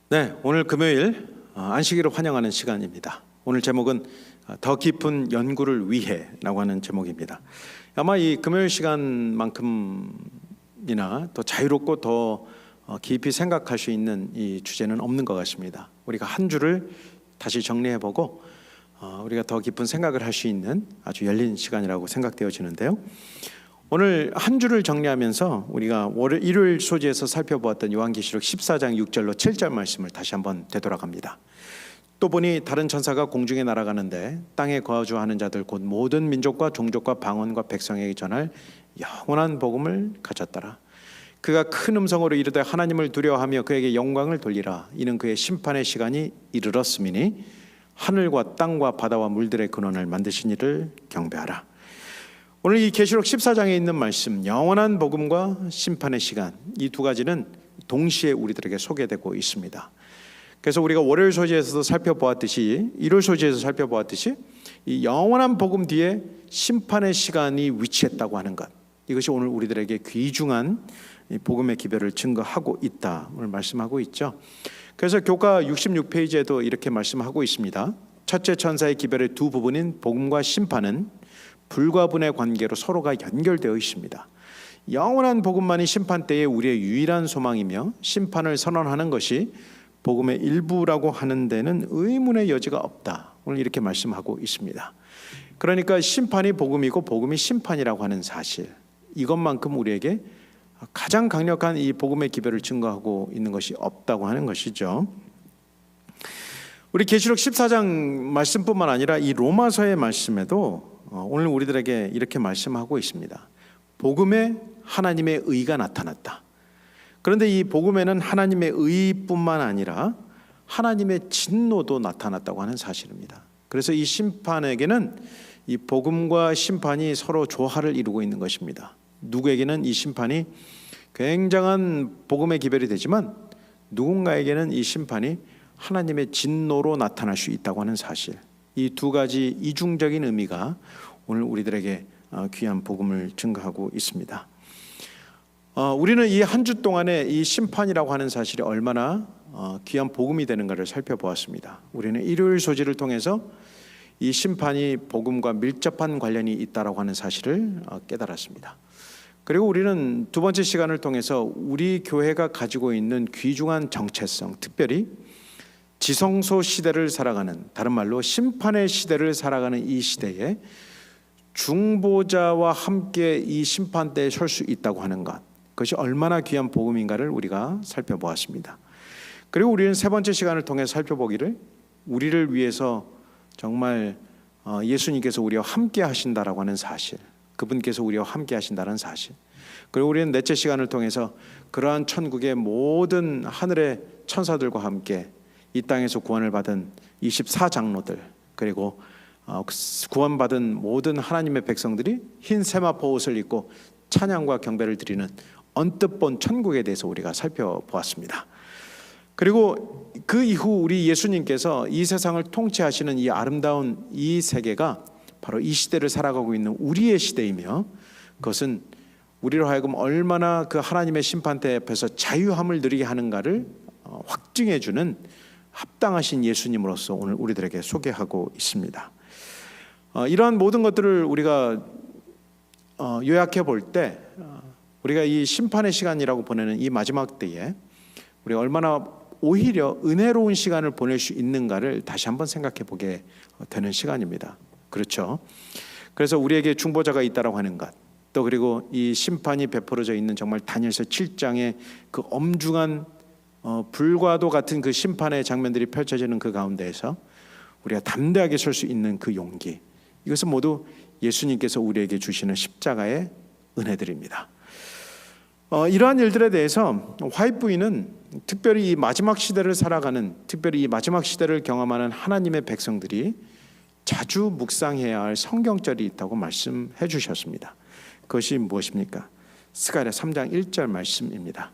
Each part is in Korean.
네, 오늘 금요일 안식일을 환영하는 시간입니다. 오늘 제목은 더 깊은 연구를 위해라고 하는 제목입니다. 아마 이 금요일 시간만큼이나 더 자유롭고 더 깊이 생각할 수 있는 이 주제는 없는 것 같습니다. 우리가 한 주를 다시 정리해보고 우리가 더 깊은 생각을 할 수 있는 아주 열린 시간이라고 생각되어지는데요. 오늘 한 주를 정리하면서 우리가 일요일 소지에서 살펴보았던 요한계시록 14장 6절로 7절 말씀을 다시 한번 되돌아갑니다. 또 보니 다른 천사가 공중에 날아가는데 땅에 거주하는 자들 곧 모든 민족과 종족과 방언과 백성에게 전할 영원한 복음을 가졌더라. 그가 큰 음성으로 이르되 하나님을 두려워하며 그에게 영광을 돌리라. 이는 그의 심판의 시간이 이르렀음이니 하늘과 땅과 바다와 물들의 근원을 만드신 이를 경배하라. 오늘 이 계시록 14장에 있는 말씀, 영원한 복음과 심판의 시간, 이 두 가지는 동시에 우리들에게 소개되고 있습니다. 그래서 우리가 월요일 소지에서도 살펴보았듯이, 일요일 소지에서 살펴보았듯이 이 영원한 복음 뒤에 심판의 시간이 위치했다고 하는 것, 이것이 오늘 우리들에게 귀중한 복음의 기별을 증거하고 있다 오늘 말씀하고 있죠. 그래서 교과 66페이지에도 이렇게 말씀하고 있습니다. 첫째 천사의 기별의 두 부분인 복음과 심판은 불과분의 관계로 서로가 연결되어 있습니다. 영원한 복음만이 심판 때에 우리의 유일한 소망이며 심판을 선언하는 것이 복음의 일부라고 하는 데는 의문의 여지가 없다. 오늘 이렇게 말씀하고 있습니다. 그러니까 심판이 복음이고 복음이 심판이라고 하는 사실, 이것만큼 우리에게 가장 강력한 이 복음의 기별을 증거하고 있는 것이 없다고 하는 것이죠. 우리 계시록 14장 말씀뿐만 아니라 이 로마서의 말씀에도 오늘 우리들에게 이렇게 말씀하고 있습니다. 복음에 하나님의 의가 나타났다. 그런데 이 복음에는 하나님의 의뿐만 아니라 하나님의 진노도 나타났다고 하는 사실입니다. 그래서 이 심판에게는 이 복음과 심판이 서로 조화를 이루고 있는 것입니다. 누구에게는 이 심판이 굉장한 복음의 기별이 되지만 누군가에게는 이 심판이 하나님의 진노로 나타날 수 있다고 하는 사실, 이 두 가지 이중적인 의미가 오늘 우리들에게 귀한 복음을 증거하고 있습니다. 우리는 이 한 주 동안에 이 심판이라고 하는 사실이 얼마나 귀한 복음이 되는가를 살펴보았습니다. 우리는 일요일 소지를 통해서 이 심판이 복음과 밀접한 관련이 있다라고 하는 사실을 깨달았습니다. 그리고 우리는 두 번째 시간을 통해서 우리 교회가 가지고 있는 귀중한 정체성, 특별히 지성소 시대를 살아가는, 다른 말로 심판의 시대를 살아가는 이 시대에 중보자와 함께 이 심판대에 설 수 있다고 하는 것, 그것이 얼마나 귀한 복음인가를 우리가 살펴보았습니다. 그리고 우리는 세 번째 시간을 통해 살펴보기를 우리를 위해서 정말 예수님께서 우리와 함께 하신다라고 하는 사실, 그분께서 우리와 함께 하신다는 사실, 그리고 우리는 넷째 시간을 통해서 그러한 천국의 모든 하늘의 천사들과 함께 이 땅에서 구원을 받은 24장로들, 그리고 구원받은 모든 하나님의 백성들이 흰 세마포 옷을 입고 찬양과 경배를 드리는 언뜻 본 천국에 대해서 우리가 살펴보았습니다. 그리고 그 이후 우리 예수님께서 이 세상을 통치하시는 이 아름다운 이 세계가 바로 이 시대를 살아가고 있는 우리의 시대이며, 그것은 우리로 하여금 얼마나 그 하나님의 심판대 앞에서 자유함을 누리게 하는가를 확증해 주는 합당하신 예수님으로서 오늘 우리들에게 소개하고 있습니다. 이러한 모든 것들을 우리가 요약해 볼 때, 우리가 이 심판의 시간이라고 보내는 이 마지막 때에 우리가 얼마나 오히려 은혜로운 시간을 보낼 수 있는가를 다시 한번 생각해 보게 되는 시간입니다. 그렇죠? 그래서 우리에게 중보자가 있다라고 하는 것, 또 그리고 이 심판이 베풀어져 있는 정말 다니엘서 7장의 그 엄중한 불과도 같은 그 심판의 장면들이 펼쳐지는 그 가운데에서 우리가 담대하게 설 수 있는 그 용기, 이것은 모두 예수님께서 우리에게 주시는 십자가의 은혜들입니다. 이러한 일들에 대해서 화이트 부인은 특별히 이 마지막 시대를 살아가는, 특별히 이 마지막 시대를 경험하는 하나님의 백성들이 자주 묵상해야 할 성경절이 있다고 말씀해 주셨습니다. 그것이 무엇입니까? 스가랴 3장 1절 말씀입니다.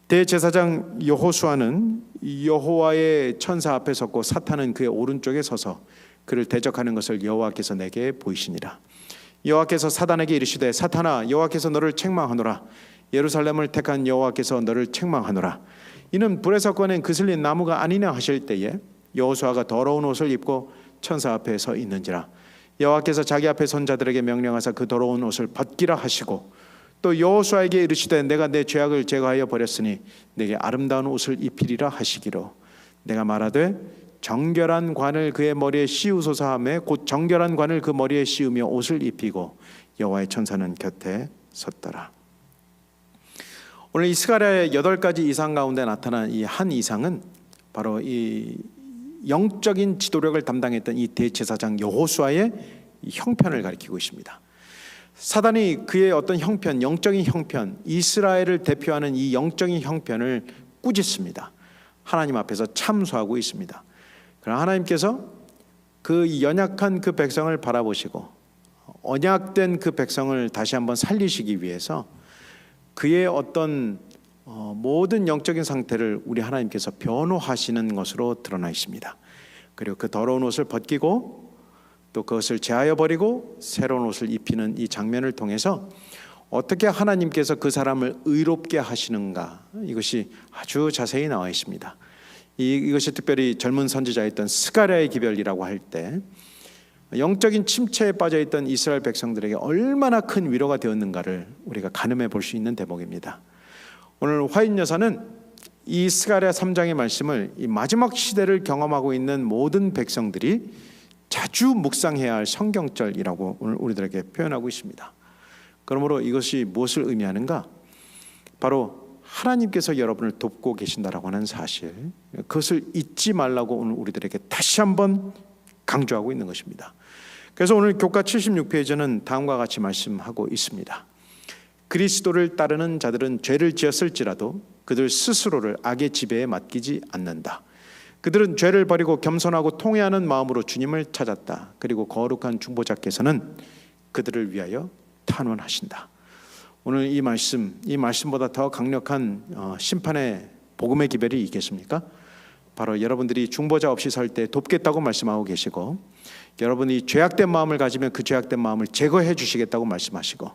대제사장 여호수아는 여호와의 천사 앞에 섰고 사탄은 그의 오른쪽에 서서 그를 대적하는 것을 여호와께서 내게 보이시니라. 여호와께서 사단에게 이르시되 사탄아, 여호와께서 너를 책망하노라. 예루살렘을 택한 여호와께서 너를 책망하노라. 이는 불에서 꺼낸 그슬린 나무가 아니냐 하실 때에 여호수아가 더러운 옷을 입고 천사 앞에 서 있는지라. 여호와께서 자기 앞에 선 자들에게 명령하사 그 더러운 옷을 벗기라 하시고 또 여호수아에게 이르시되 내가 내 죄악을 제거하여 버렸으니 내게 아름다운 옷을 입히리라 하시기로 내가 말하되 정결한 관을 그의 머리에 씌우소서 하매 곧 정결한 관을 그 머리에 씌우며 옷을 입히고 여호와의 천사는 곁에 섰더라. 오늘 이 스가랴의 8가지 이상 가운데 나타난 이 한 이상은 바로 이 영적인 지도력을 담당했던 이 대제사장 여호수아의 형편을 가리키고 있습니다. 사단이 그의 어떤 형편, 영적인 형편, 이스라엘을 대표하는 이 영적인 형편을 꾸짖습니다. 하나님 앞에서 참소하고 있습니다. 그러나 하나님께서 그 연약한 그 백성을 바라보시고 언약된 그 백성을 다시 한번 살리시기 위해서 그의 어떤 모든 영적인 상태를 우리 하나님께서 변호하시는 것으로 드러나 있습니다. 그리고 그 더러운 옷을 벗기고 또 그것을 제하여 버리고 새로운 옷을 입히는 이 장면을 통해서 어떻게 하나님께서 그 사람을 의롭게 하시는가, 이것이 아주 자세히 나와 있습니다. 이것이 특별히 젊은 선지자였던 스가랴의 기별이라고 할 때 영적인 침체에 빠져있던 이스라엘 백성들에게 얼마나 큰 위로가 되었는가를 우리가 가늠해 볼 수 있는 대목입니다. 오늘 화인 여사는 이 스가랴 3장의 말씀을 이 마지막 시대를 경험하고 있는 모든 백성들이 자주 묵상해야 할 성경절이라고 오늘 우리들에게 표현하고 있습니다. 그러므로 이것이 무엇을 의미하는가? 바로 하나님께서 여러분을 돕고 계신다라고 하는 사실, 그것을 잊지 말라고 오늘 우리들에게 다시 한번 강조하고 있는 것입니다. 그래서 오늘 교과 76페이지는 다음과 같이 말씀하고 있습니다. 그리스도를 따르는 자들은 죄를 지었을지라도 그들 스스로를 악의 지배에 맡기지 않는다. 그들은 죄를 버리고 겸손하고 통회하는 마음으로 주님을 찾았다. 그리고 거룩한 중보자께서는 그들을 위하여 탄원하신다. 오늘 이 말씀보다 더 강력한 심판의 복음의 기별이 있겠습니까? 바로 여러분들이 중보자 없이 설 때 돕겠다고 말씀하고 계시고, 여러분이 죄악된 마음을 가지면 그 죄악된 마음을 제거해 주시겠다고 말씀하시고,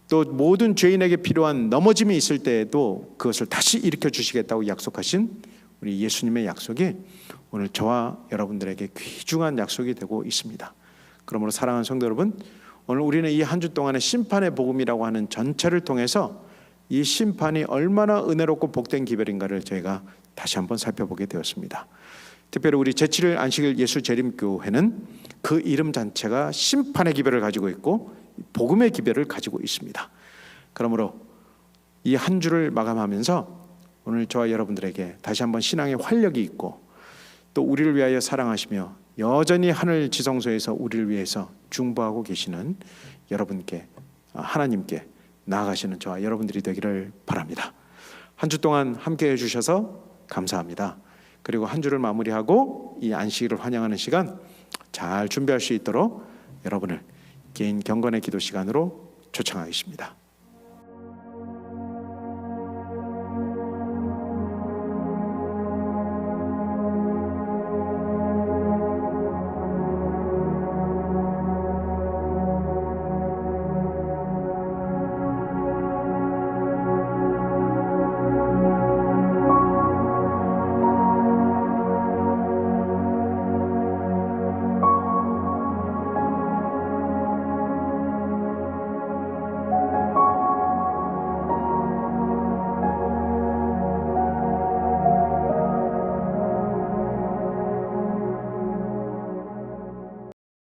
또 모든 죄인에게 필요한 넘어짐이 있을 때에도 그것을 다시 일으켜 주시겠다고 약속하신 우리 예수님의 약속이 오늘 저와 여러분들에게 귀중한 약속이 되고 있습니다. 그러므로 사랑하는 성도 여러분, 오늘 우리는 이 한 주 동안의 심판의 복음이라고 하는 전체를 통해서 이 심판이 얼마나 은혜롭고 복된 기별인가를 저희가 다시 한번 살펴보게 되었습니다. 특별히 우리 제7일 안식일 예수재림교회는 그 이름 자체가 심판의 기별을 가지고 있고 복음의 기별을 가지고 있습니다. 그러므로 이 한 주를 마감하면서 오늘 저와 여러분들에게 다시 한번 신앙의 활력이 있고 또 우리를 위하여 사랑하시며 여전히 하늘 지성소에서 우리를 위해서 중보하고 계시는 여러분께, 하나님께 나아가시는 저와 여러분들이 되기를 바랍니다. 한 주 동안 함께 해주셔서 감사합니다. 그리고 한 주를 마무리하고 이 안식일을 환영하는 시간 잘 준비할 수 있도록 여러분을 개인 경건의 기도 시간으로 초청하겠습니다.